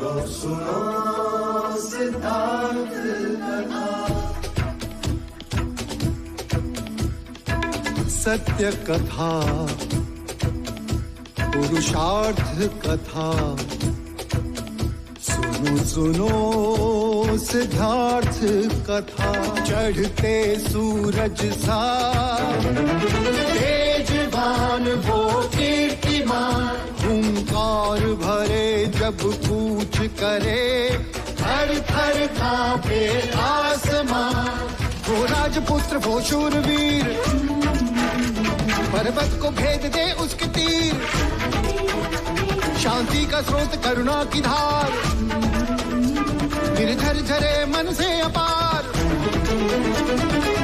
सुनो सिद्धार्थ कथा। सत्य कथा, पुरुषार्थ कथा, सुनो सुनो सिद्धार्थ कथा। चढ़ते सूरज सा तेजवान वो कीर्तिमान, हुंकार भरे जब कूच करे, थर थर कांपे आसमान। वो राजपुत्र वो शूरवीर, पर्वत को भेद दे उसके तीर, शांति का स्रोत करुणा की धार, निर्झर झरे मन से अपार।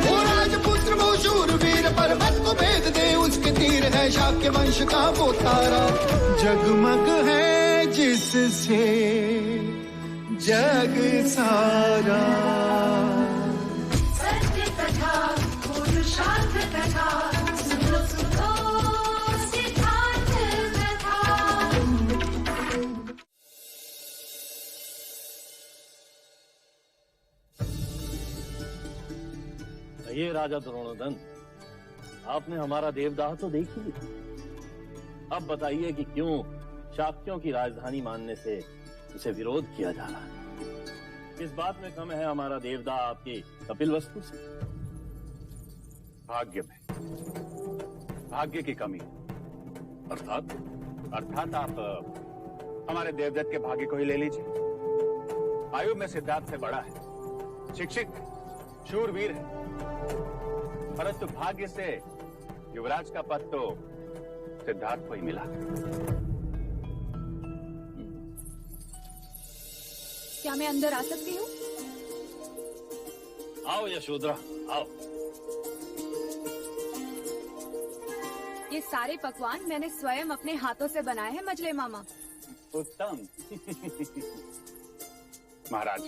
वो राजपुत्र वो शूरवीर, पर्वत को भेद दे उसके तीर, है शाक्य वंश का वो तारा, जगमग है जिससे जग सारा। सत्य कथा, पुरुषार्थ कथा, सुनो सुनो सिद्धार्थ कथा। ये राजा द्रोणोदन, आपने हमारा देवदाह तो देख ही लिया। अब बताइए कि क्यों शाक्यों की राजधानी मानने से उसे विरोध किया जा रहा है? इस बात में कम है हमारा देवदाह आपकी कपिलवस्तु से? भाग्य में, भाग्य की कमी। अर्थात आप हमारे देवदत्त के भाग्य को ही ले लीजिए। आयु में सिद्धार्थ से बड़ा है, शिक्षित, शूरवीर है, परंतु भाग्य से युवराज का पद तो सिद्धार्थ को ही मिला। क्या मैं अंदर आ सकती हूँ? आओ यशोधरा, आओ। ये सारे पकवान मैंने स्वयं अपने हाथों से बनाए हैं मजले मामा। उत्तम। महाराज,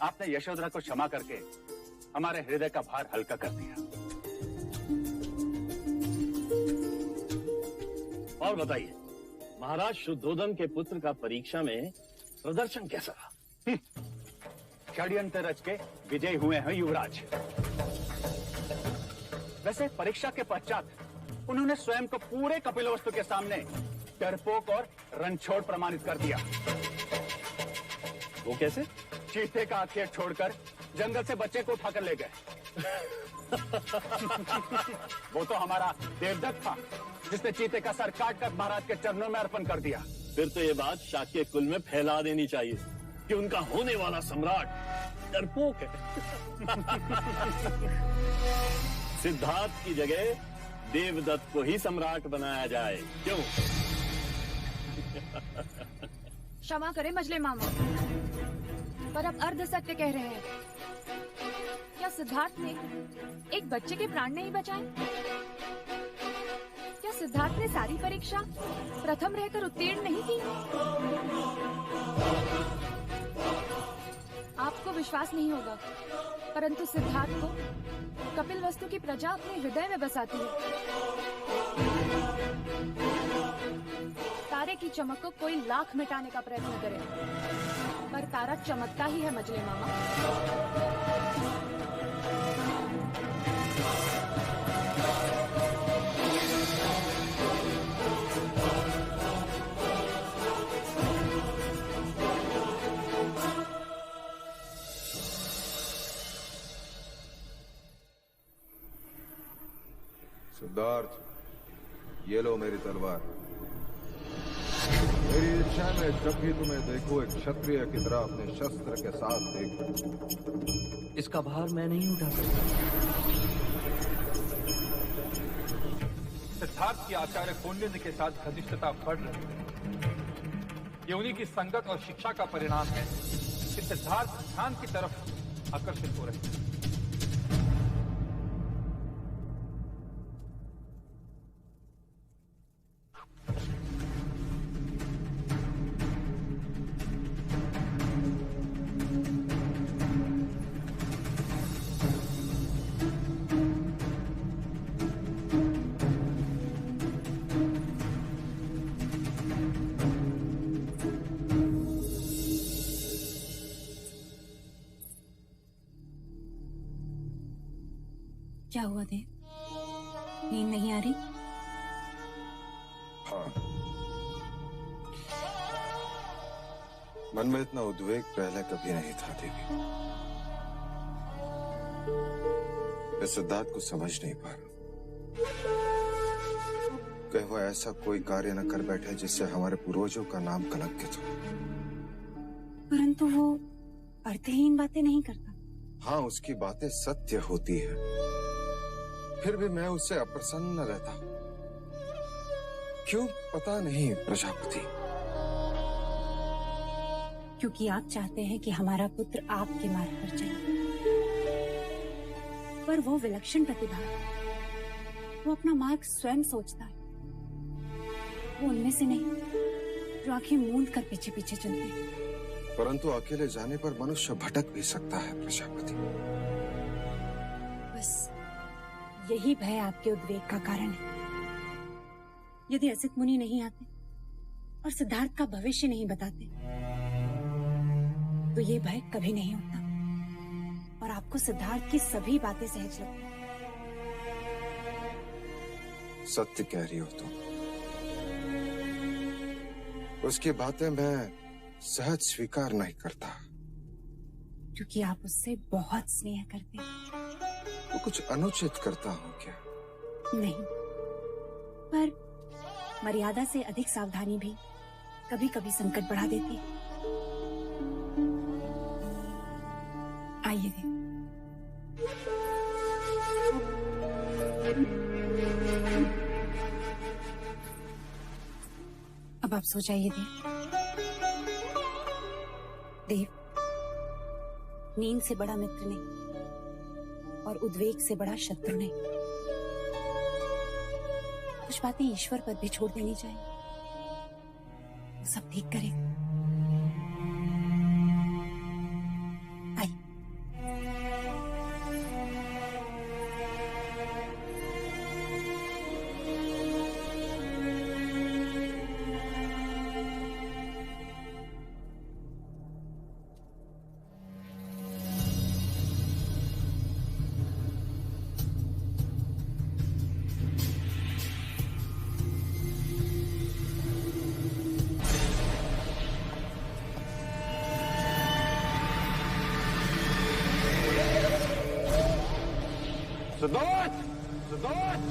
आपने यशोधरा को क्षमा करके हमारे हृदय का भार हल्का कर दिया। और बताइए, महाराज शुद्धोदन के पुत्र का परीक्षा में प्रदर्शन कैसा रहा? षड्यंत्र रच के विजय हुए हैं युवराज। वैसे परीक्षा के पश्चात उन्होंने स्वयं को पूरे कपिलवस्तु के सामने डरपोक और रणछोड़ प्रमाणित कर दिया। वो कैसे? चीते का आखेट छोड़कर जंगल से बच्चे को उठाकर ले गए। वो तो हमारा देवदत्त था, जिसने चीते का सर काटकर महाराज के चरणों में अर्पण कर दिया। फिर तो ये बात शाक्य कुल में फैला देनी चाहिए कि उनका होने वाला सम्राट डरपोक है। सिद्धार्थ की जगह देवदत्त को ही सम्राट बनाया जाए, क्यों? क्षमा करें मजले मामा, पर अब अर्ध सत्य कह रहे हैं। क्या सिद्धार्थ ने एक बच्चे के प्राण नहीं बचाए? क्या सिद्धार्थ ने सारी परीक्षा प्रथम रहकर उत्तीर्ण नहीं की? आपको विश्वास नहीं होगा, परंतु सिद्धार्थ को कपिलवस्तु की प्रजा अपने हृदय में बसाती है। तारे की चमक को कोई लाख मिटाने का प्रयत्न करे, पर तारा चमकता ही है मजले मामा। सिद्धार्थ, ये लो मेरी तलवार। मेरी इच्छा में जब भी तुम्हें देखो एक क्षत्रिय की तरह अपने शस्त्र के साथ देखो। इसका भार मैं नहीं उठा सकता। सिद्धार्थ की आचार्य कौंडिन्य के साथ घनिष्ठता बढ़ रही है। ये उन्हीं की संगत और शिक्षा का परिणाम है कि सिद्धार्थ ध्यान की तरफ आकर्षित हो रहे हैं। क्या हुआ देव? नींद नहीं आ रही? हाँ, मन में इतना उद्वेग पहले कभी नहीं था देवी। इस सिद्धार्थ को समझ नहीं पा रहा। कहीं वो ऐसा कोई कार्य न कर बैठे जिससे हमारे पूर्वजों का नाम कलंकित हो। परंतु वो अर्थहीन बातें नहीं करता। हाँ, उसकी बातें सत्य होती है, फिर भी मैं उससे अप्रसन्न रहता हूँ। क्यों पता नहीं प्रजापति। क्योंकि आप चाहते हैं कि हमारा पुत्र आपके मार्ग पर चले, पर वो विलक्षण प्रतिभा है। वो अपना मार्ग स्वयं सोचता है। वो उनमें से नहीं जो आंखें मूंद कर पीछे पीछे चलते हैं। परंतु अकेले जाने पर मनुष्य भटक भी सकता है प्रजापति। बस यही भय आपके उद्वेग का कारण है। यदि असित मुनि नहीं आते और सिद्धार्थ का भविष्य नहीं बताते तो ये भय कभी नहीं होता और आपको सिद्धार्थ की सभी बातें सहज लगती। सत्य कह रही हो तुम। उसकी बातें मैं सहज स्वीकार नहीं करता। क्योंकि आप उससे बहुत स्नेह करते हैं। वो कुछ अनुचित करता हूँ क्या? नहीं, पर मर्यादा से अधिक सावधानी भी कभी कभी संकट बढ़ा देती है। आइए देव। अब आप सो जाइए देव। नींद से बड़ा मित्र नहीं और उद्वेग से बड़ा शत्रु नहीं। कुछ बातें ईश्वर पर भी छोड़ देनी चाहिए, वो सब ठीक करेगा। आइए। सिद्धार्थ! सिद्धार्थ!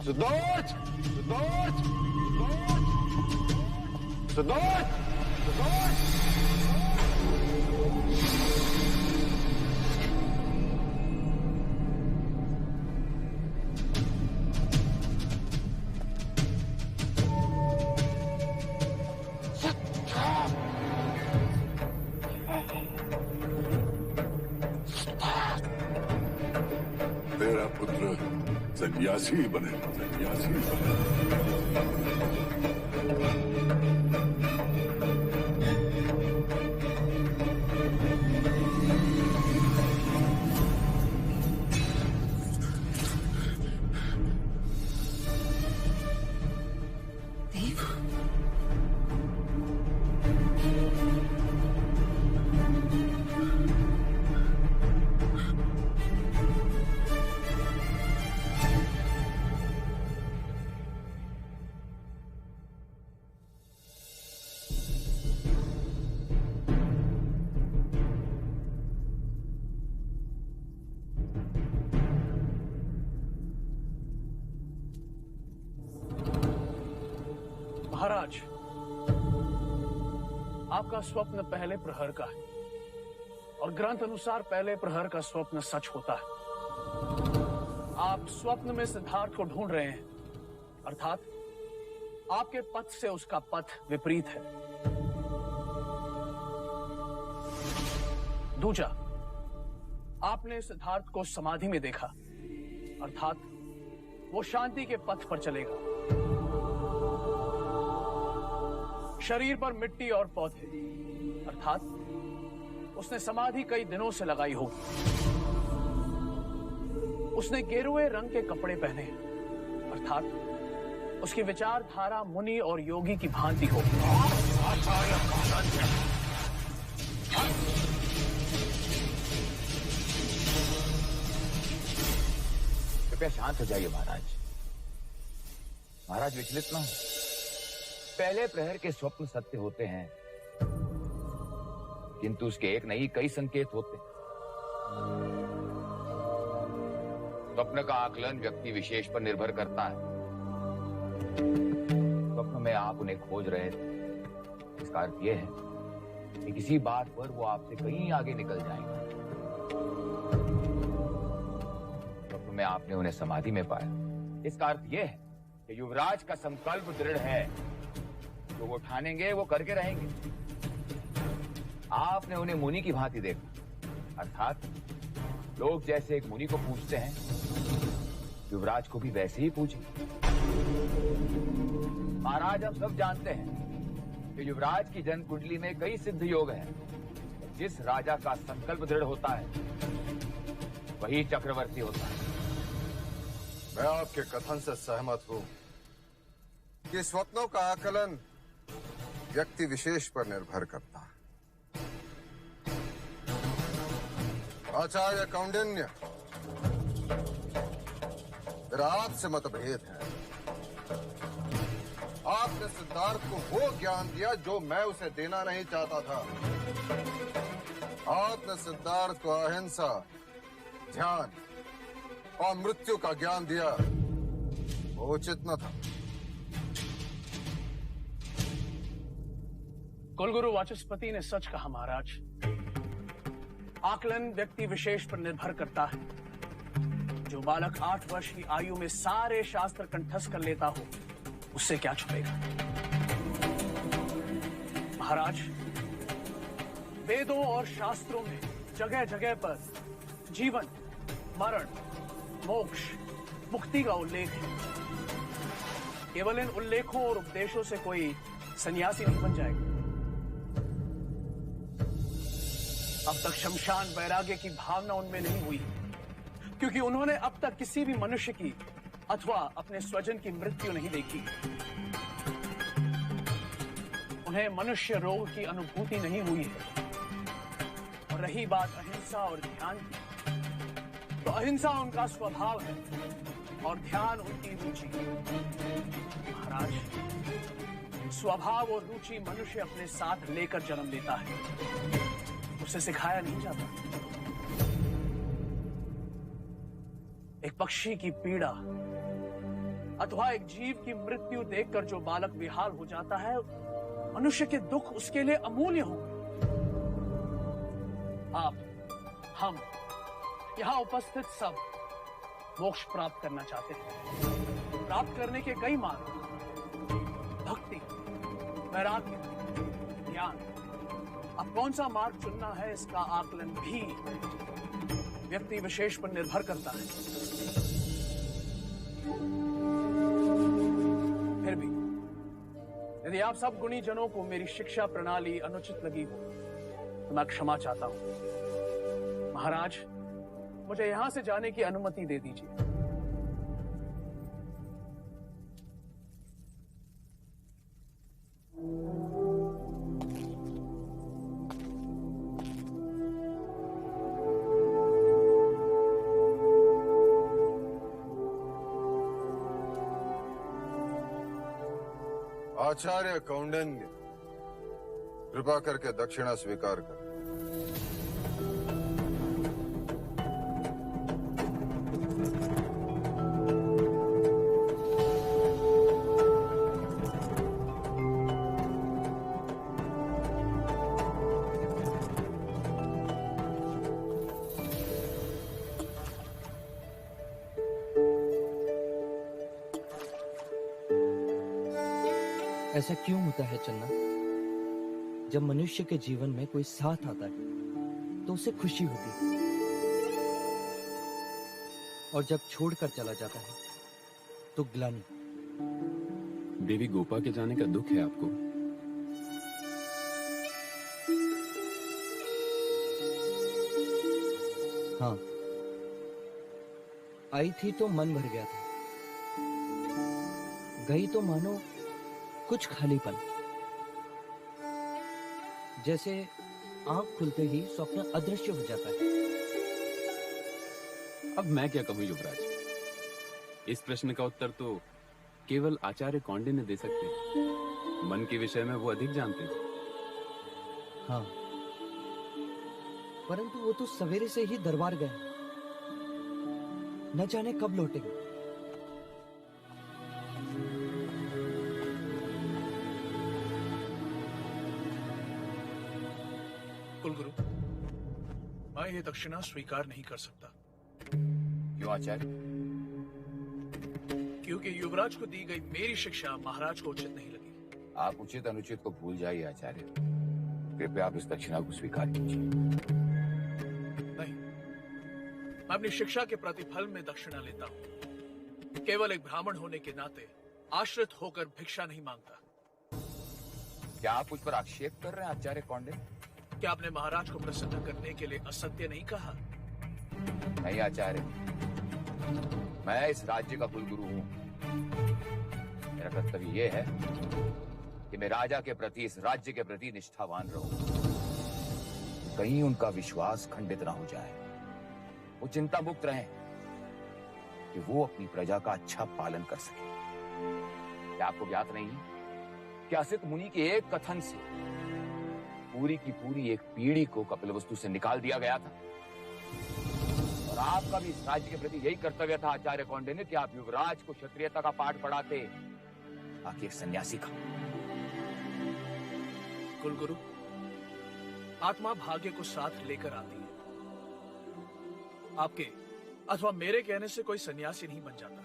सिद्धार्थ! सिद्धार्थ! सिद्धार्थ! सिद्धार्थ! तेरा पुत्र सन्यासी बने, सन्यासी बने। महाराज, आपका स्वप्न पहले प्रहर का है और ग्रंथ अनुसार पहले प्रहर का स्वप्न सच होता है। आप स्वप्न में सिद्धार्थ को ढूंढ रहे हैं, अर्थात आपके पथ से उसका पथ विपरीत है। दूजा, आपने सिद्धार्थ को समाधि में देखा, अर्थात वो शांति के पथ पर चलेगा। शरीर पर मिट्टी और पौधे, अर्थात उसने समाधि कई दिनों से लगाई होगी। उसने गेरुए रंग के कपड़े पहने, अर्थात उसकी विचारधारा मुनि और योगी की भांति हो। कृपया शांत हो जाइए महाराज। महाराज विचलित ना हो। पहले प्रहर के स्वप्न सत्य होते हैं, किंतु उसके एक नहीं कई संकेत होते। स्वप्न का आकलन व्यक्ति विशेष पर निर्भर करता है। स्वप्न में आप उन्हें खोज रहे थे, इसका अर्थ यह है कि किसी बात पर वो आपसे कहीं आगे निकल जाएंगे। स्वप्न में आपने उन्हें समाधि में पाया, इसका अर्थ यह है कि युवराज का संकल्प दृढ़ है, जो वो ठानेंगे वो करके रहेंगे। आपने उन्हें मुनि की भांति देखा, अर्थात लोग जैसे एक मुनि को पूछते हैं, युवराज को भी वैसे ही पूछे। महाराज, हम सब जानते हैं कि युवराज की जन्म कुंडली में कई सिद्ध योग हैं। जिस राजा का संकल्प दृढ़ होता है वही चक्रवर्ती होता है। मैं आपके कथन से सहमत हूं कि स्वप्नों का आकलन व्यक्ति विशेष पर निर्भर करता है। आचार्य कौंडिन्य, मेरा आपसे मतभेद है। आपने सिद्धार्थ को वो ज्ञान दिया जो मैं उसे देना नहीं चाहता था। आपने सिद्धार्थ को अहिंसा, ध्यान और मृत्यु का ज्ञान दिया, वो उचित न था। कुलगुरु वाचस्पति ने सच कहा महाराज। आकलन व्यक्ति विशेष पर निर्भर करता है। जो बालक 8 वर्ष की आयु में सारे शास्त्र कंठस्थ कर लेता हो, उससे क्या छुपेगा। महाराज, वेदों और शास्त्रों में जगह जगह पर जीवन, मरण, मोक्ष, मुक्ति का उल्लेख है। केवल इन उल्लेखों और उपदेशों से कोई सन्यासी नहीं बन जाएगा। अब तक शमशान वैराग्य की भावना उनमें नहीं हुई, क्योंकि उन्होंने अब तक किसी भी मनुष्य की अथवा अपने स्वजन की मृत्यु नहीं देखी। उन्हें मनुष्य रोग की अनुभूति नहीं हुई है। और रही बात अहिंसा और ध्यान की, तो अहिंसा उनका स्वभाव है और ध्यान उनकी रुचि। महाराज, स्वभाव और रुचि मनुष्य अपने साथ लेकर जन्म लेता है, उसे सिखाया नहीं जाता। एक पक्षी की पीड़ा अथवा एक जीव की मृत्यु देखकर जो बालक विहाल हो जाता है, मनुष्य के दुख उसके लिए अमूल्य होंगे। आप, हम, यहां उपस्थित सब मोक्ष प्राप्त करना चाहते हैं। प्राप्त करने के कई मार्ग, भक्ति, वैराग्य, ज्ञान। अब कौन सा मार्ग चुनना है, इसका आकलन भी व्यक्ति विशेष पर निर्भर करता है। फिर भी यदि आप सब गुणी जनों को मेरी शिक्षा प्रणाली अनुचित लगी हो, तो मैं क्षमा चाहता हूं। महाराज, मुझे यहां से जाने की अनुमति दे दीजिए। आचार्य कौंडिन्य, कृपा करके दक्षिणा स्वीकार कर। ऐसा क्यों होता है चन्ना? जब मनुष्य के जीवन में कोई साथ आता है तो उसे खुशी होती है, और जब छोड़कर चला जाता है तो ग्लानि। देवी गोपा के जाने का दुख है आपको? हाँ, आई थी तो मन भर गया था। गई तो मानो कुछ खालीपन, जैसे आंख खुलते ही स्वप्न अदृश्य हो जाता है। अब मैं क्या कहूं युवराज, इस प्रश्न का उत्तर तो केवल आचार्य कौंडिन्य ने दे सकते हैं। मन के विषय में वो अधिक जानते हैं। हाँ, परंतु वो तो सवेरे से ही दरबार गए, न जाने कब लौटेंगे। कुलगुरु, मैं ये दक्षिणा स्वीकार नहीं कर सकता। क्यों आचार्य? क्योंकि युवराज को दी गई मेरी शिक्षा महाराज को उचित नहीं लगी। आप उचित अनुचित को भूल जाइए आचार्य, कृपया आप इस दक्षिणा को स्वीकार कीजिए। नहीं, मैं अपनी शिक्षा के प्रतिफल में दक्षिणा लेता हूँ। केवल एक ब्राह्मण होने के नाते आश्रित होकर भिक्षा नहीं मांगता। क्या आप उस पर आक्षेप कर रहे हैं आचार्य कौंडिन्य? क्या आपने महाराज को प्रसन्न करने के लिए असत्य नहीं कहा? नहीं आचार्य, मैं इस राज्य का कुलगुरु हूँ। मेरा कर्तव्य यह है कि मैं राजा के प्रति, इस राज्य के प्रति निष्ठावान रहूं। कहीं उनका विश्वास खंडित ना हो जाए। वो चिंता मुक्त रहें कि वो अपनी प्रजा का अच्छा पालन कर सके। क्या आपको ज्ञात नहीं है कि असित मुनि के एक कथन से पूरी की पूरी एक पीढ़ी को कपिलवस्तु से निकाल दिया गया था? और आपका भी इस राज्य के प्रति यही कर्तव्य था आचार्य कौंडिन्य कि आप युवराज को क्षत्रियता का पाठ पढ़ाते, बाकी एक सन्यासी का। कुलगुरु, आत्मा भाग्य को साथ लेकर आती है। आपके अथवा मेरे कहने से कोई सन्यासी नहीं बन जाता।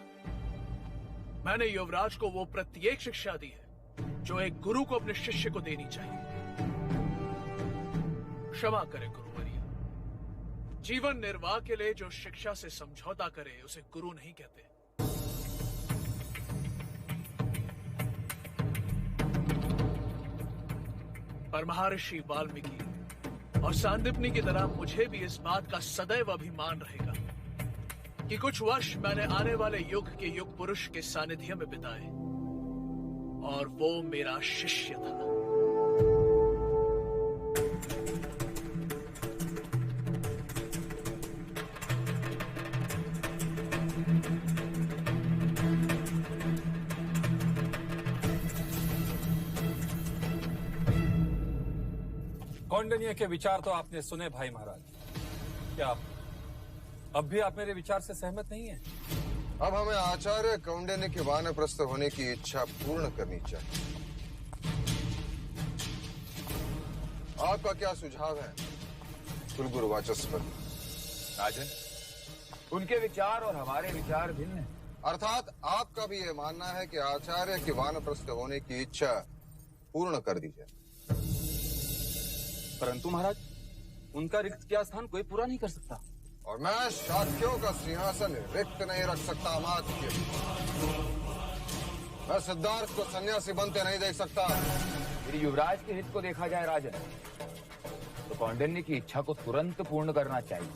मैंने युवराज को वो प्रत्येक शिक्षा दी है जो एक गुरु को अपने शिष्य को देनी चाहिए। क्षमा करे गुरुवर्य, जीवन निर्वाह के लिए जो शिक्षा से समझौता करे उसे गुरु नहीं कहते। पर महर्षि वाल्मीकि और सांदीपनि की तरह मुझे भी इस बात का सदैव अभिमान रहेगा कि कुछ वर्ष मैंने आने वाले युग के युग पुरुष के सानिध्य में बिताए और वो मेरा शिष्य था। कौंडिन्य के विचार तो आपने सुने भाई महाराज। क्या अब भी आप मेरे विचार से सहमत नहीं हैं? अब हमें आचार्य कौंडिन्य के वानप्रस्थ होने की इच्छा पूर्ण करनी चाहिए। आपका क्या सुझाव है कुलगुरु वाचस्पति? राजन, उनके विचार और हमारे विचार भिन्न हैं। अर्थात आपका भी ये मानना है कि आचार्य के वानप्रस्थ होने की इच्छा पूर्ण कर दी जाए। परंतु महाराज, उनका रिक्त किया स्थान कोई पूरा नहीं कर सकता। और मैं शाक्यों का सिंहासन रिक्त नहीं रख सकता अमात्य। मैं सिद्धार्थ को सन्यासी बनते नहीं देख सकता। यदि युवराज के हित को देखा जाए राजन, तो कौंडिन्य की इच्छा को तुरंत पूर्ण करना चाहिए।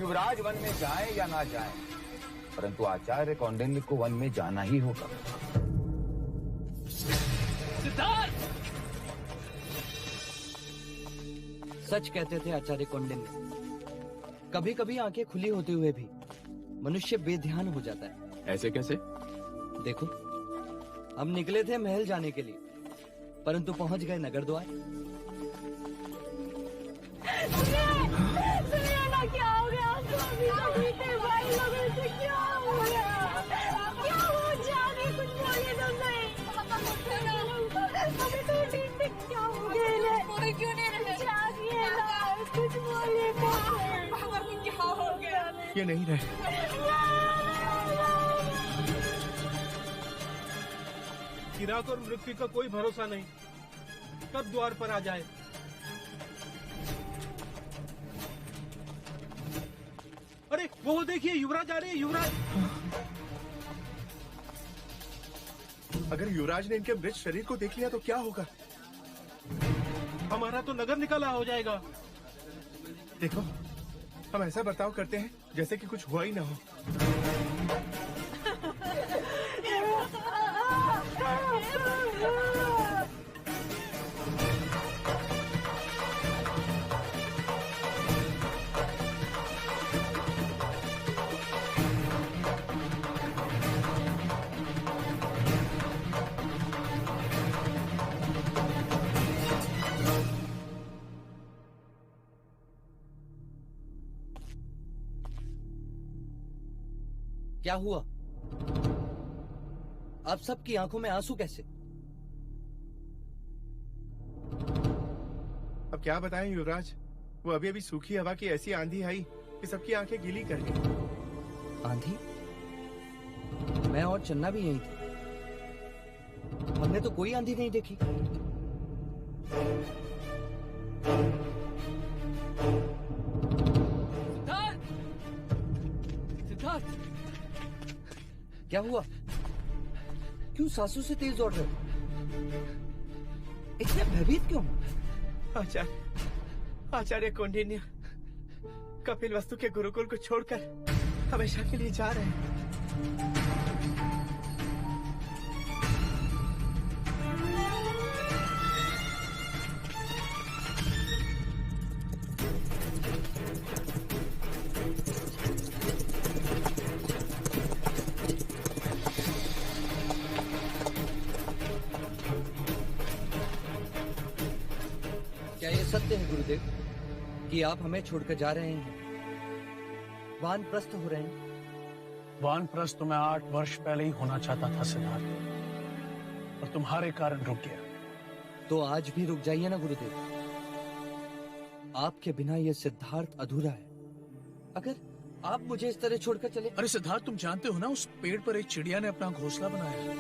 युवराज वन में जाए या ना जाए, परंतु आचार्य कौंडिन्य को वन में जाना ही होगा। सिद्धार्थ! सच कहते थे आचार्य कौंडिन्य। कभी कभी आंखें खुली होते हुए भी मनुष्य बेध्यान हो जाता है। ऐसे कैसे? देखो, हम निकले थे महल जाने के लिए, परंतु पहुंच गए नगर द्वार। सुनिए ना, क्या हो गया? भाई लोगों से क्या हो गया? क्या हो जाने, कुछ बोलिए तो सही। हमें तो ठीक से क्या हो गया? पूरे क्यों नहीं रहे? जागिए ना, कुछ बोलिए तो। क्या हो गया? ये नहीं रहे। चिराग और मृत्यु का कोई भरोसा नहीं, कब द्वार पर आ जाए। अरे वो देखिए, युवराज आ रहे हैं। युवराज! अगर युवराज ने इनके मृत शरीर को देख लिया तो क्या होगा? हमारा तो नगर निकाला हो जाएगा। देखो, हम ऐसा बर्ताव करते हैं जैसे कि कुछ हुआ ही ना हो। क्या हुआ? आप सबकी आंखों में आंसू कैसे? अब क्या बताएं युवराज, वो अभी अभी सूखी हवा की ऐसी आंधी आई कि सबकी आंखें गीली कर गई। आंधी? मैं और चन्ना भी यही थे, हमने तो कोई आंधी नहीं देखी। सिद्धार्थ! सिद्धार्थ! क्या हुआ? क्यों सांसों से तेज दौड़ रहे हो? इतने भयभीत क्यों? आचार्य कौंडिन्य कपिल वस्तु के गुरुकुल को छोड़कर हमेशा के लिए जा रहे हैं। क्या ये सत्य है गुरुदेव कि आप हमें छोड़कर जा रहे हैं? वानप्रस्थ हो रहे हैं? वानप्रस्थ तो मैं 8 वर्ष पहले ही होना चाहता था सिद्धार्थ, और तुम्हारे कारण रुक गया। तो आज भी रुक जाइए ना गुरुदेव। आपके बिना यह सिद्धार्थ अधूरा है। अगर आप मुझे इस तरह छोड़कर चले। अरे सिद्धार्थ, तुम जानते हो ना, उस पेड़ पर एक चिड़िया ने अपना घोंसला बनाया है।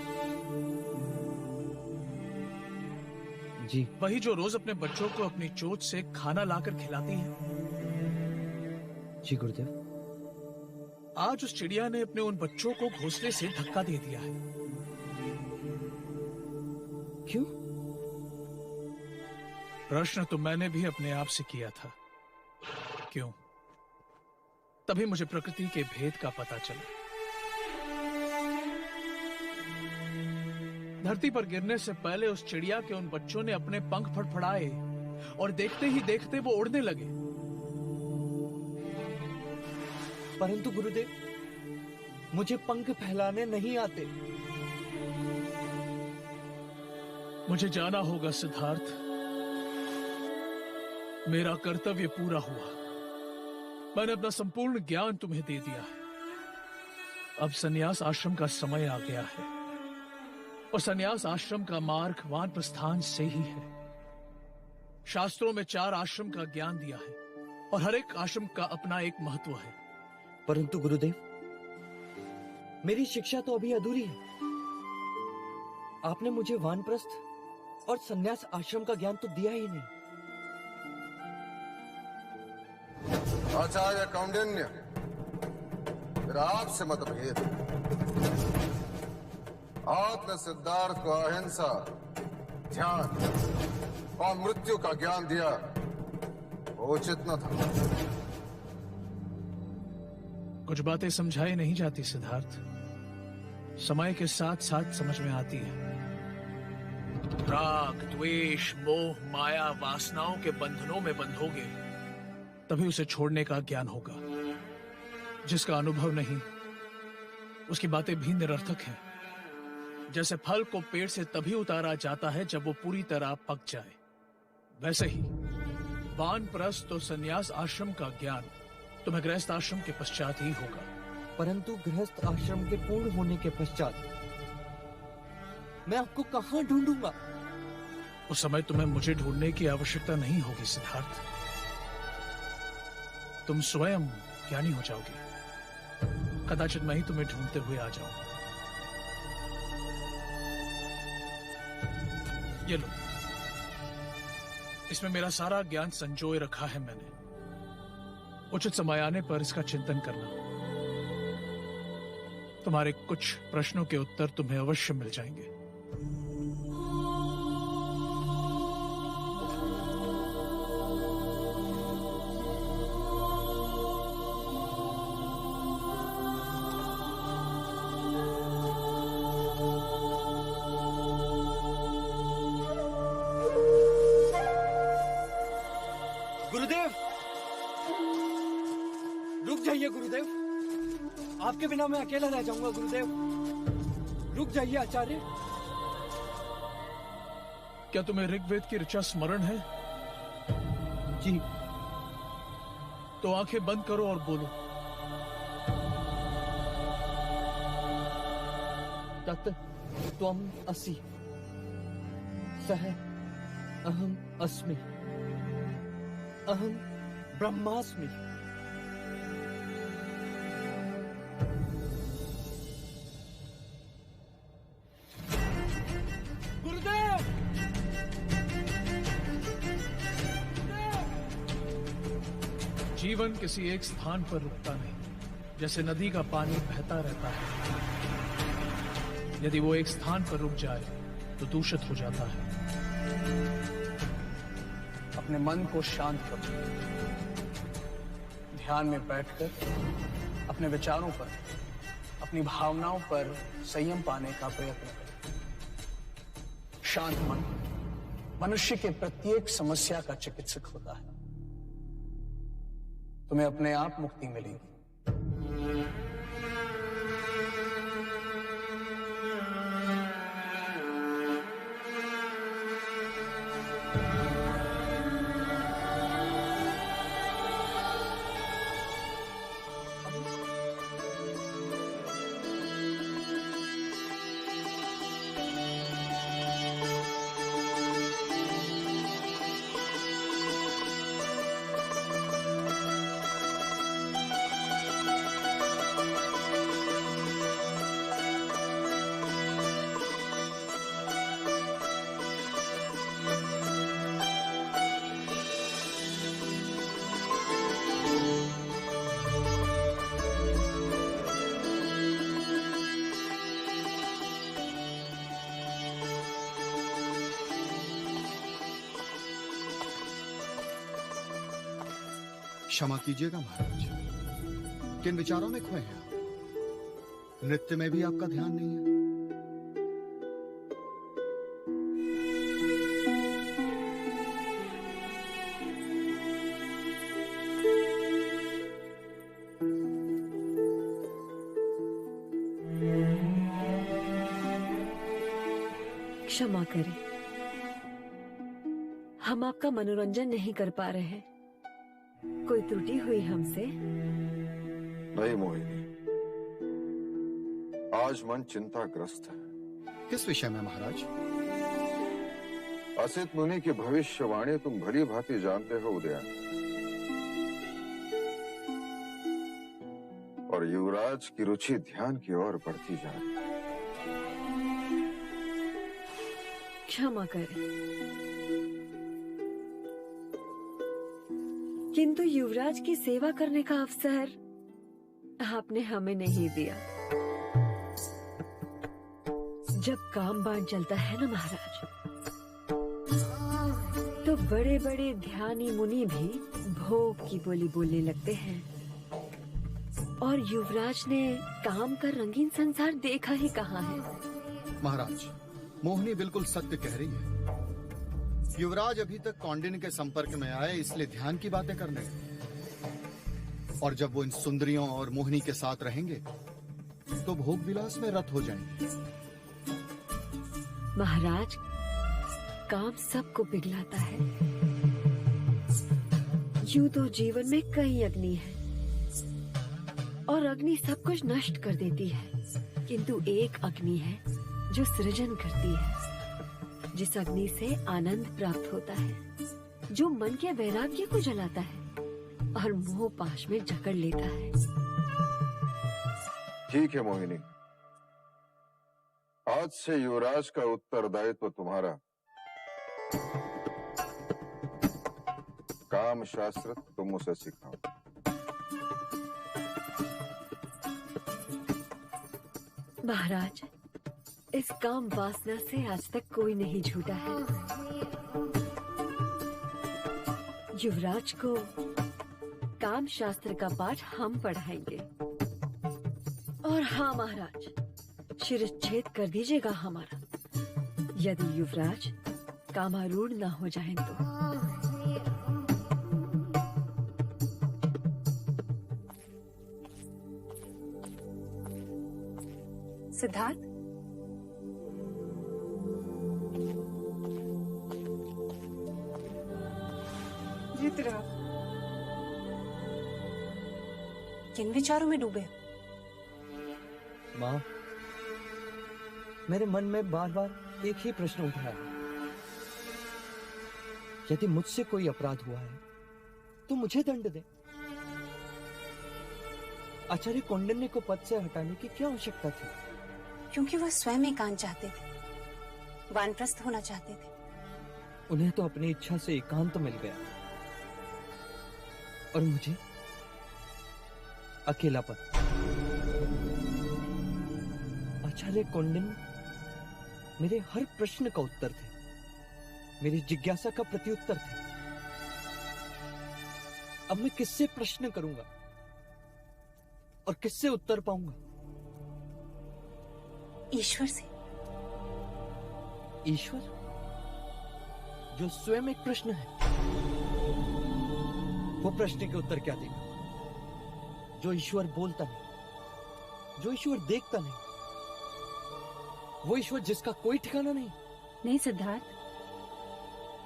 जी। वही जो रोज अपने बच्चों को अपनी चोंच से खाना लाकर खिलाती है। जी गुरुदेव। आज उस चिड़िया ने अपने उन बच्चों को घोंसले से धक्का दे दिया है। क्यों? प्रश्न तो मैंने भी अपने आप से किया था, क्यों? तभी मुझे प्रकृति के भेद का पता चला। धरती पर गिरने से पहले उस चिड़िया के उन बच्चों ने अपने पंख फड़फड़ाए और देखते ही देखते वो उड़ने लगे। परंतु गुरुदेव, मुझे पंख फैलाने नहीं आते। मुझे जाना होगा सिद्धार्थ, मेरा कर्तव्य पूरा हुआ। मैंने अपना संपूर्ण ज्ञान तुम्हें दे दिया है। अब संन्यास आश्रम का समय आ गया है, और संन्यास आश्रम का मार्ग वानप्रस्थान से ही है। शास्त्रों में 4 आश्रम का ज्ञान दिया है, और हर एक आश्रम का अपना एक महत्व है। परंतु गुरुदेव, मेरी शिक्षा तो अभी अधूरी है। आपने मुझे वानप्रस्थ और संन्यास आश्रम का ज्ञान तो दिया ही नहीं। आचार्य कौंडिन्य, मेरा आपसे मतभेद। आपने सिद्धार्थ को अहिंसा, ध्यान और मृत्यु का ज्ञान दिया, वो उचित न था। कुछ बातें समझाई नहीं जाती सिद्धार्थ, समय के साथ साथ समझ में आती है। राग, द्वेष, मोह, माया, वासनाओं के बंधनों में बंधोगे तभी उसे छोड़ने का ज्ञान होगा। जिसका अनुभव नहीं, उसकी बातें भी निरर्थक हैं। जैसे फल को पेड़ से तभी उतारा जाता है जब वो पूरी तरह पक जाए, वैसे ही वानप्रस्थ और संन्यास आश्रम का ज्ञान तुम्हें गृहस्थ आश्रम के पश्चात ही होगा। परंतु गृहस्थ आश्रम के पूर्ण होने के पश्चात मैं आपको कहां ढूंढूंगा? उस समय तुम्हें मुझे ढूंढने की आवश्यकता नहीं होगी सिद्धार्थ। तुम स्वयं ज्ञानी हो जाओगे। कदाचित मैं ही तुम्हें ढूंढते हुए आ जाऊंगा। ये लो, इसमें मेरा सारा ज्ञान संजोए रखा है मैंने। उचित समय आने पर इसका चिंतन करना। तुम्हारे कुछ प्रश्नों के उत्तर तुम्हें अवश्य मिल जाएंगे। गुरुदेव, रुक जाइए गुरुदेव, आपके बिना मैं अकेला रह जाऊंगा। गुरुदेव, रुक जाइए आचार्य। क्या तुम्हें ऋग्वेद की ऋचा स्मरण है? जी। तो आंखें बंद करो और बोलो। तत् त्वम् असि सः अहम् अस्मि अहं ब्रह्मास्मि। गुरुदेव! जीवन किसी एक स्थान पर रुकता नहीं, जैसे नदी का पानी बहता रहता है। यदि वो एक स्थान पर रुक जाए तो दूषित हो जाता है। अपने मन को शांत करो, ध्यान में बैठकर अपने विचारों पर, अपनी भावनाओं पर संयम पाने का प्रयत्न करो। शांत मन मनुष्य के प्रत्येक समस्या का चिकित्सक होता है। तुम्हें अपने आप मुक्ति मिलेगी। क्षमा कीजिएगा महाराज, किन विचारों में खोए हैं आप? नृत्य में भी आपका ध्यान नहीं है। क्षमा करें, हम आपका मनोरंजन नहीं कर पा रहे हैं। कोई त्रुटि हुई हमसे? नहीं मोहिनी, आज मन चिंताग्रस्त है। किस विषय में महाराज? असित मुनि की भविष्यवाणी तुम भली भांति जानते हो उदया, और युवराज की रुचि ध्यान की ओर बढ़ती जा रही है। क्षमा करें, किंतु युवराज की सेवा करने का अवसर आपने हमें नहीं दिया। जब काम बाण चलता है ना महाराज, तो बड़े बड़े ध्यानी मुनि भी भोग की बोली बोलने लगते हैं, और युवराज ने काम का रंगीन संसार देखा ही कहाँ है। महाराज, मोहिनी बिल्कुल सत्य कह रही है। युवराज अभी तक कौंडिन्य के संपर्क में आए, इसलिए ध्यान की बातें करने लगे। और जब वो इन सुंदरियों और मोहिनी के साथ रहेंगे तो भोग विलास में रत हो जाएंगे। महाराज, काम सबको पिघलाता है। यूं तो जीवन में कई अग्नि है, और अग्नि सब कुछ नष्ट कर देती है, किंतु एक अग्नि है जो सृजन करती है, जिस अग्नि से आनंद प्राप्त होता है, जो मन के वैराग्य को जलाता है और मोह पाश में जकड़ लेता है। ठीक है मोहिनी, आज से युवराज का उत्तरदायित्व तुम्हारा। काम शास्त्र तुम उसे सिखाओ। महाराज, इस काम वासना से आज तक कोई नहीं छूटा है। युवराज को काम शास्त्र का पाठ हम पढ़ाएंगे। और हाँ महाराज, शिरच्छेद कर दीजिएगा हमारा, यदि युवराज कामारूढ़ न हो जाए तो। सिद्धार्थ, जीत रहा। किन विचारों में डूबे? माँ, मेरे मन में बार बार एक ही प्रश्न उठ रहा है। यदि मुझसे कोई अपराध हुआ है तो मुझे दंड दे। आचार्य कौंडिन्य को पद से हटाने की क्या आवश्यकता थी? क्योंकि वह स्वयं एकांत चाहते थे, वानप्रस्थ होना चाहते थे। उन्हें तो अपनी इच्छा से एकांत मिल गया और मुझे अकेलापन। आचार्य कौंडिन्य मेरे हर प्रश्न का उत्तर थे, मेरी जिज्ञासा का प्रत्युत्तर थे। अब मैं किससे प्रश्न करूंगा और किससे उत्तर पाऊंगा? ईश्वर से। ईश्वर जो स्वयं एक प्रश्न है, वो प्रश्न के उत्तर क्या देगा? जो ईश्वर बोलता नहीं, जो ईश्वर देखता नहीं, वो ईश्वर जिसका कोई ठिकाना नहीं। नहीं सिद्धार्थ,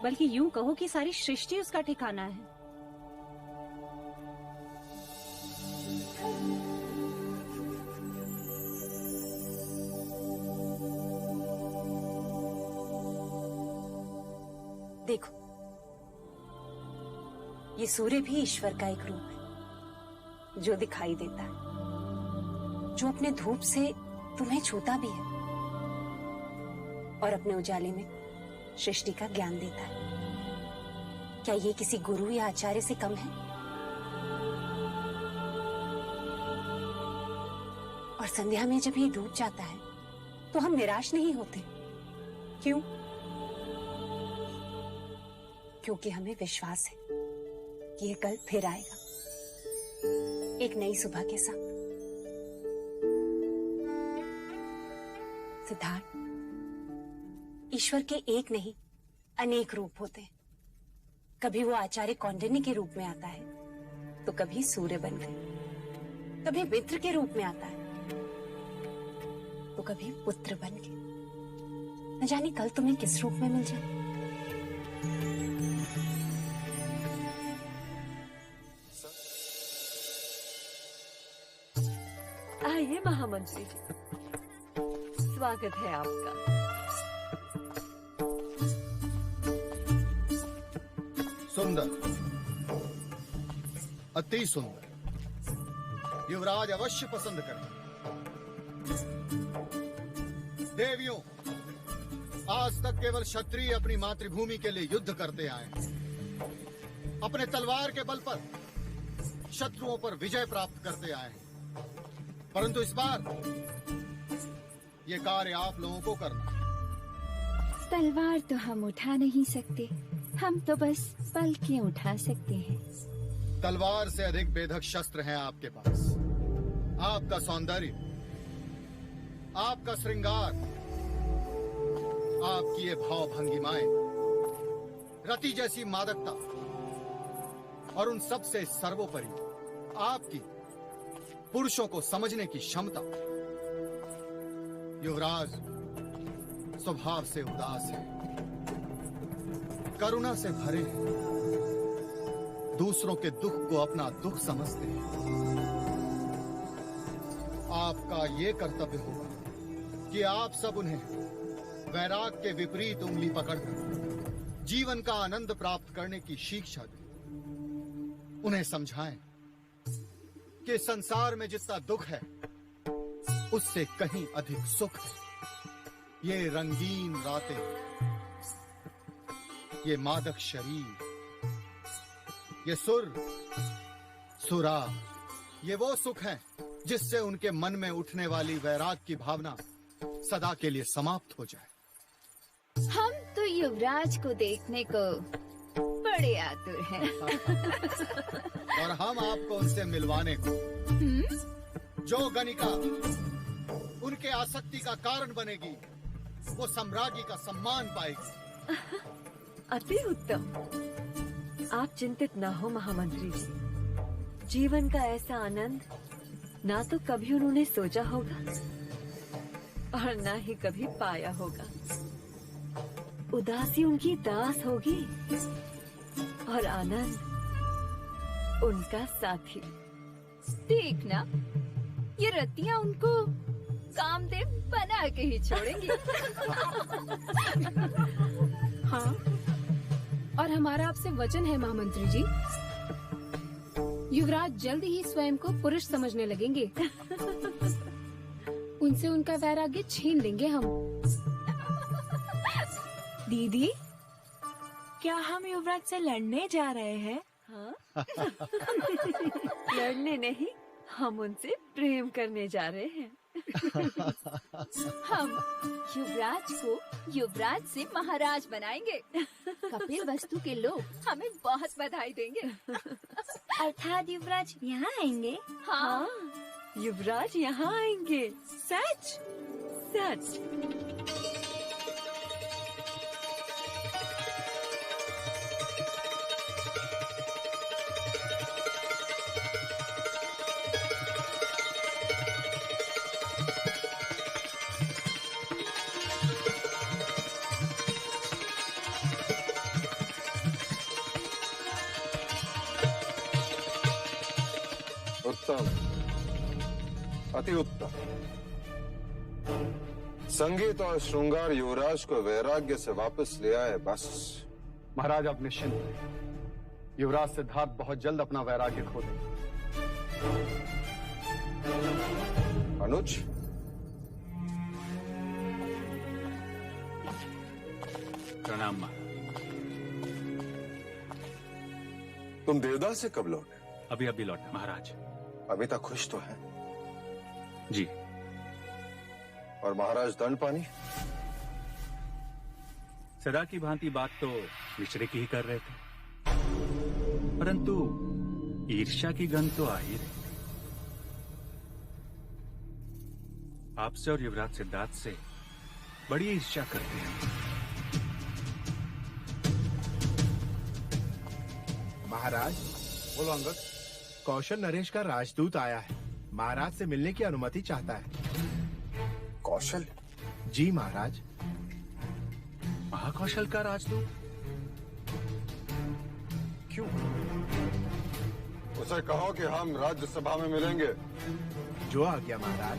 बल्कि यूं कहो कि सारी सृष्टि उसका ठिकाना है। देखो, ये सूर्य भी ईश्वर का एक रूप है जो दिखाई देता है, जो अपने धूप से तुम्हें छूता भी है और अपने उजाले में सृष्टि का ज्ञान देता है। क्या ये किसी गुरु या आचार्य से कम है? और संध्या में जब ये डूब जाता है तो हम निराश नहीं होते। क्यों? क्योंकि हमें विश्वास है कि ये कल फिर आएगा, एक नई सुबह के साथ। सिद्धार्थ, ईश्वर के एक नहीं अनेक रूप होते हैं। कभी वो आचार्य कौंडिन्य के रूप में आता है, तो कभी सूर्य बनकर, कभी मित्र के रूप में आता है, तो कभी पुत्र बनके। न जाने कल तुम्हें किस रूप में मिल जाए। आइए महामंत्री जी, स्वागत है आपका। सुंदर, अति सुंदर। युवराज अवश्य पसंद करें। देवियों, आज तक केवल क्षत्रिय अपनी मातृभूमि के लिए युद्ध करते आए हैं। अपने तलवार के बल पर शत्रुओं पर विजय प्राप्त करते आए हैं। परंतु इस बार ये कार्य आप लोगों को करना है। तलवार तो हम उठा नहीं सकते, हम तो बस पलकें उठा सकते हैं। तलवार से अधिक बेधक शस्त्र हैं आपके पास। आपका सौंदर्य, आपका श्रृंगार, आपकी ये भाव भंगिमाएं, रति जैसी मादकता और उन सब से सर्वोपरि आपकी पुरुषों को समझने की क्षमता। युवराज स्वभाव से उदास है, करुणा से भरे हैं, दूसरों के दुख को अपना दुख समझते हैं। आपका ये कर्तव्य होगा कि आप सब उन्हें वैराग के विपरीत उंगली पकड़कर जीवन का आनंद प्राप्त करने की शिक्षा दें। उन्हें समझाएं कि संसार में जितना दुख है उससे कहीं अधिक सुख है। ये रंगीन रातें, ये मादक शरीर, ये सुर, सुरा, ये वो सुख है जिससे उनके मन में उठने वाली वैराग की भावना सदा के लिए समाप्त हो जाए। हम तो युवराज को देखने को बड़े आतुर हैं। और हम आपको उनसे मिलवाने को, जो गणिका उनके आसक्ति का कारण बनेगी, वो सम्राज्ञी का सम्मान पाएगी। अति उत्तम। आप चिंतित ना हो महामंत्री जी। जीवन का ऐसा आनंद ना तो कभी उन्होंने सोचा होगा और ना ही कभी पाया होगा। उदासी उनकी दास होगी और आनंद उनका साथी। देखना, ये रतियां उनको कामदेव बना के ही छोड़ेंगे। हाँ, और हमारा आपसे वचन है महामंत्री जी, युवराज जल्द ही स्वयं को पुरुष समझने लगेंगे। उनसे उनका वैराग्य छीन लेंगे हम। दीदी, क्या हम युवराज से लड़ने जा रहे हैं? हाँ? लड़ने नहीं, हम उनसे प्रेम करने जा रहे हैं। हम युवराज को युवराज से महाराज बनाएंगे। कपिल वस्तु के लोग हमें बहुत बधाई देंगे। अर्थात युवराज यहाँ आएंगे? हाँ, युवराज यहाँ आएंगे। सच? सच। उत्तम, अति उत्तम। संगीत और श्रृंगार युवराज को वैराग्य से वापस ले आए। बस महाराज, आप निश्चिंत रहिए। युवराज सिद्धार्थ बहुत जल्द अपना वैराग्य खो देंगे। अनुज, प्रणाम माँ। तुम देवदास से कब लौटे? अभी अभी लौटा महाराज। अभी तक खुश तो है? जी। और महाराज दंडपानी? सदा की भांति बात तो मिश्रे की ही कर रहे थे, परंतु ईर्ष्या की गंध तो आ ही रही। आपसे और युवराज सिद्धार्थ से बड़ी ईर्ष्या करते हैं। महाराज, बोलो अंगद। कौशल नरेश का राजदूत आया है, महाराज से मिलने की अनुमति चाहता है। कौशल? जी महाराज। महाकौशल का राजदूत? क्यों? उसे कहो कि हम राज्यसभा में मिलेंगे। जो आ गया महाराज।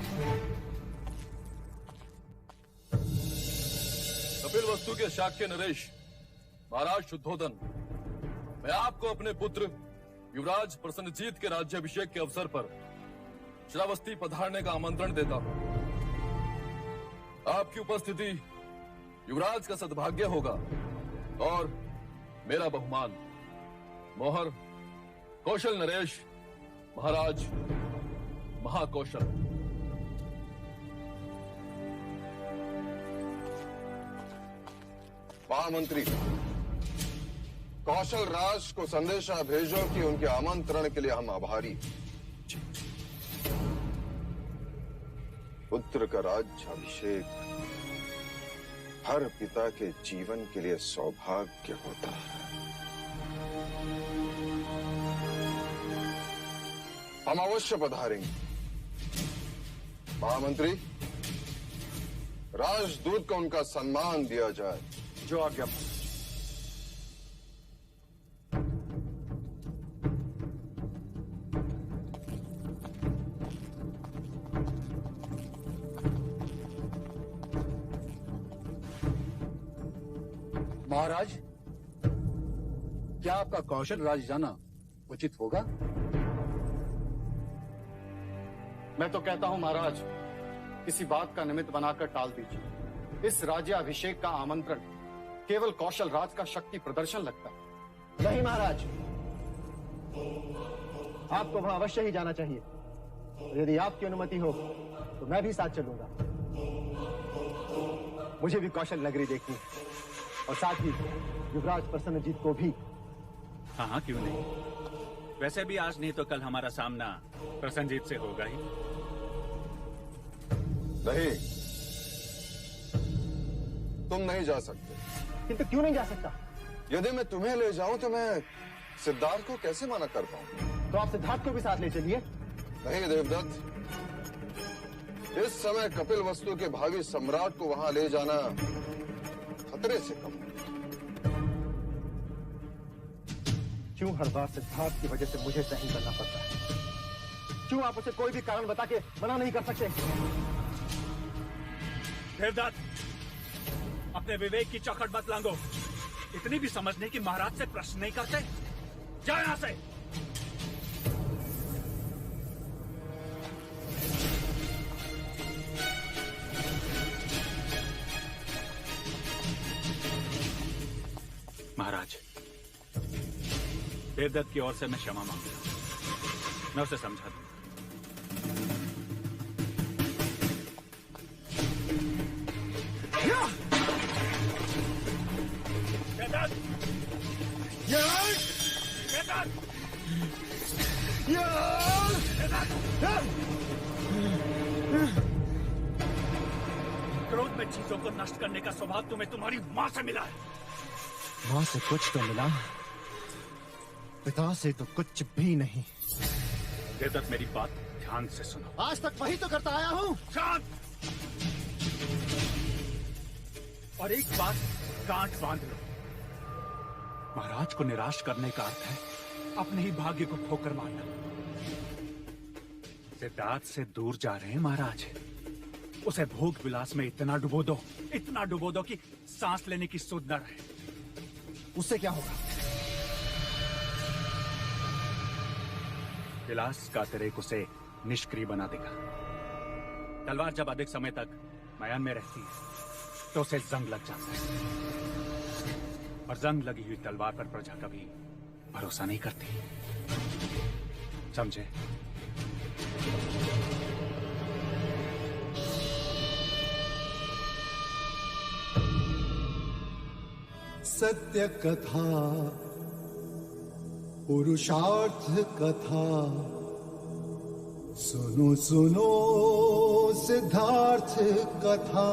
कपिल वस्तु के शाक्य नरेश, महाराज शुद्धोधन, मैं आपको अपने पुत्र युवराज प्रसन्नजीत के राज्याभिषेक के अवसर पर श्रावस्ती पधारने का आमंत्रण देता हूं। आपकी उपस्थिति युवराज का सद्भाग्य होगा और मेरा बहुमान। मोहर कौशल नरेश, महाराज महाकौशल। महामंत्री, कौशल राज को संदेशा भेजो कि उनके आमंत्रण के लिए हम आभारी हैं। पुत्र का राज्याभिषेक हर पिता के जीवन के लिए सौभाग्य होता है। हम अवश्य पधारेंगे। महामंत्री, राजदूत को उनका सम्मान दिया जाए। जो आज्ञा। महाराज, क्या आपका कौशल राज जाना उचित होगा? मैं तो कहता हूं महाराज, किसी बात का निमित्त बनाकर टाल दीजिए। इस राज्याभिषेक का आमंत्रण केवल कौशल राज का शक्ति प्रदर्शन लगता है। नहीं महाराज, आपको वहां अवश्य ही जाना चाहिए। यदि आपकी अनुमति हो तो मैं भी साथ चलूंगा। मुझे भी कौशल नगरी देखनी है और साथ ही युवराज प्रसन्नजीत को भी। हाँ हाँ, क्यों नहीं। वैसे भी आज नहीं तो कल हमारा सामना प्रसन्नजीत से होगा ही। नहीं, तुम नहीं जा सकते। किंतु क्यों नहीं जा सकता? यदि मैं तुम्हें ले जाऊं तो मैं सिद्धार्थ को कैसे मना कर पाऊं? तो आप सिद्धार्थ को भी साथ ले चलिए। नहीं देवदत्त, इस समय कपिल वस्तु के भावी सम्राट को वहां ले जाना खतरे से कम। क्यों हर बार सिद्धार्थ की वजह से मुझे सहन करना पड़ता है? क्यों आप उसे कोई भी कारण बता के मना नहीं कर सकते? देवदत्त, अपने विवेक की चौखट मत लांगो। इतनी भी समझने की महाराज से प्रश्न नहीं करते। जा यहां से। महाराज, देवदत्त की ओर से मैं क्षमा मांगता हूं। मैं उसे समझा दूं। क्रोध में चीजों को नष्ट करने का स्वभाव तुम्हें तुम्हारी माँ से मिला है। माँ से कुछ तो मिला, पिता से तो कुछ भी नहीं। देवदत्त, मेरी बात ध्यान से सुनो। आज तक वही तो करता आया हूँ। शांत। और एक बात गांठ बांध लो, महाराज को निराश करने का अर्थ है अपने ही भाग्य को ठोकर मारना। सिद्धार्थ से दूर जा रहे हैं महाराज। उसे भोग विलास में इतना डुबो दो कि सांस लेने की सुध न रहे। उससे क्या होगा? विलास का अतिरेक उसे निष्क्रिय बना देगा। तलवार जब अधिक समय तक मयान में रहती है तो उसे जंग लग जाता है, और जंग लगी हुई तलवार पर प्रजा कभी भरोसा नहीं करती। समझे? सत्य कथा, पुरुषार्थ कथा, सुनो सुनो सिद्धार्थ कथा।